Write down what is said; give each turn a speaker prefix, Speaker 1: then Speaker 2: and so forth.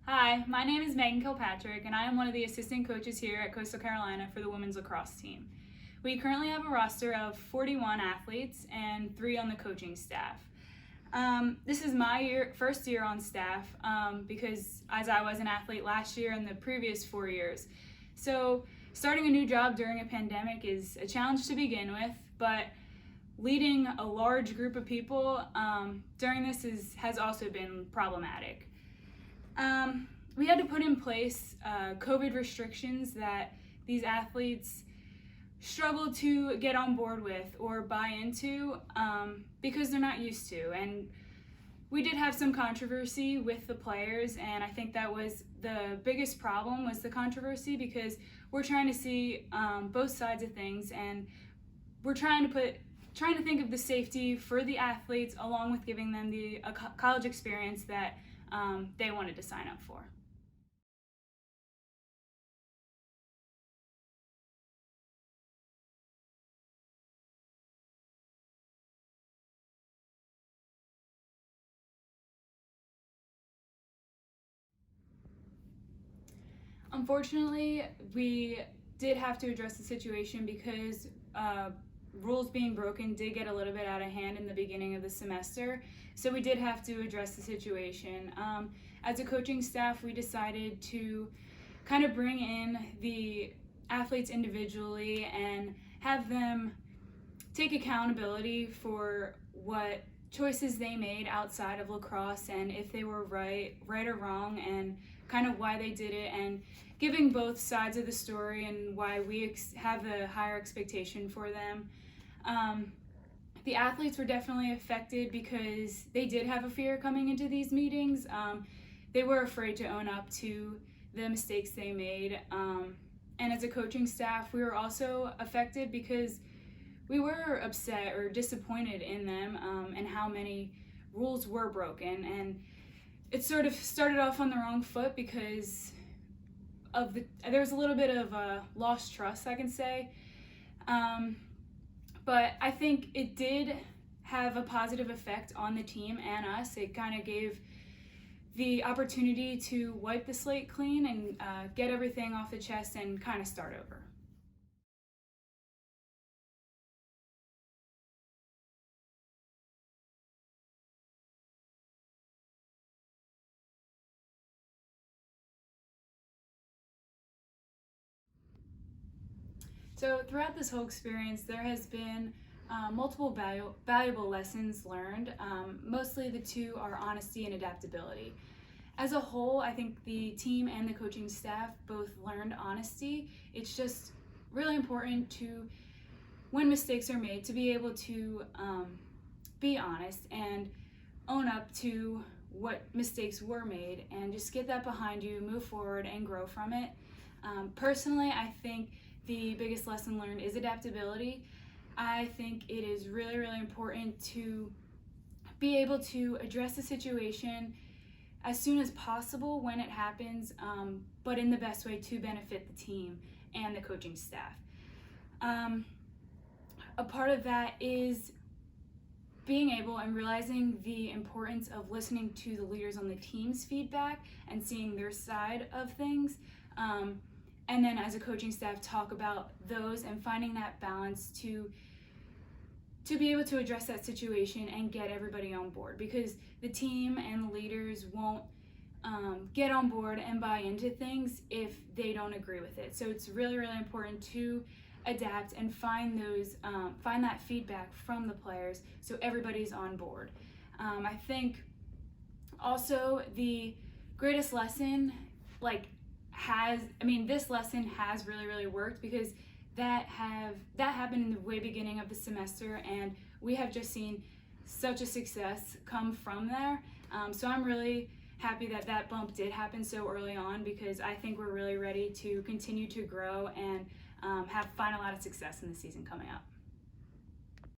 Speaker 1: Hi, my name is Megan Kilpatrick, and I am one of the assistant coaches here at Coastal Carolina for the women's lacrosse team. We currently have a roster of 41 athletes and 3 on the coaching staff. This is my first year on staff because as I was an athlete last year and the previous 4 years. So starting a new job during a pandemic is a challenge to begin with, but leading a large group of people during this has also been problematic. We had to put in place COVID restrictions that these athletes struggle to get on board with or buy into because they're not used to. And we did have some controversy with the players, and I think that was the biggest problem, was the controversy, because we're trying to see both sides of things, and we're trying to think of the safety for the athletes along with giving them the college experience that they wanted to sign up for. Unfortunately, we did have to address the situation because rules being broken did get a little bit out of hand in the beginning of the semester. So we did have to address the situation. As a coaching staff, we decided to kind of bring in the athletes individually and have them take accountability for what choices they made outside of lacrosse, and if they were right or wrong, and kind of why they did it, and giving both sides of the story and why we have a higher expectation for them. The athletes were definitely affected because they did have a fear coming into these meetings. They were afraid to own up to the mistakes they made. And as a coaching staff, we were also affected because we were upset or disappointed in them and how many rules were broken. And it sort of started off on the wrong foot because there was a little bit of lost trust, I can say. But I think it did have a positive effect on the team and us. It kind of gave the opportunity to wipe the slate clean and get everything off the chest and kind of start over. So throughout this whole experience, there has been multiple valuable lessons learned. Mostly the two are honesty and adaptability. As a whole, I think the team and the coaching staff both learned honesty. It's just really important to, when mistakes are made, to be able to be honest and own up to what mistakes were made and just get that behind you, move forward, and grow from it. Personally, I think the biggest lesson learned is adaptability. I think it is really, really important to be able to address the situation as soon as possible when it happens, but in the best way to benefit the team and the coaching staff. A part of that is being able and realizing the importance of listening to the leaders on the team's feedback and seeing their side of things. And then as a coaching staff, talk about those and finding that balance to be able to address that situation and get everybody on board, because the team and the leaders won't get on board and buy into things if they don't agree with it. So it's really, really important to adapt and find that feedback from the players so everybody's on board. I think also the greatest lesson this lesson has really, really worked, because that happened in the way beginning of the semester, and we have just seen such a success come from there. So I'm really happy that bump did happen so early on, because I think we're really ready to continue to grow and find a lot of success in the season coming up.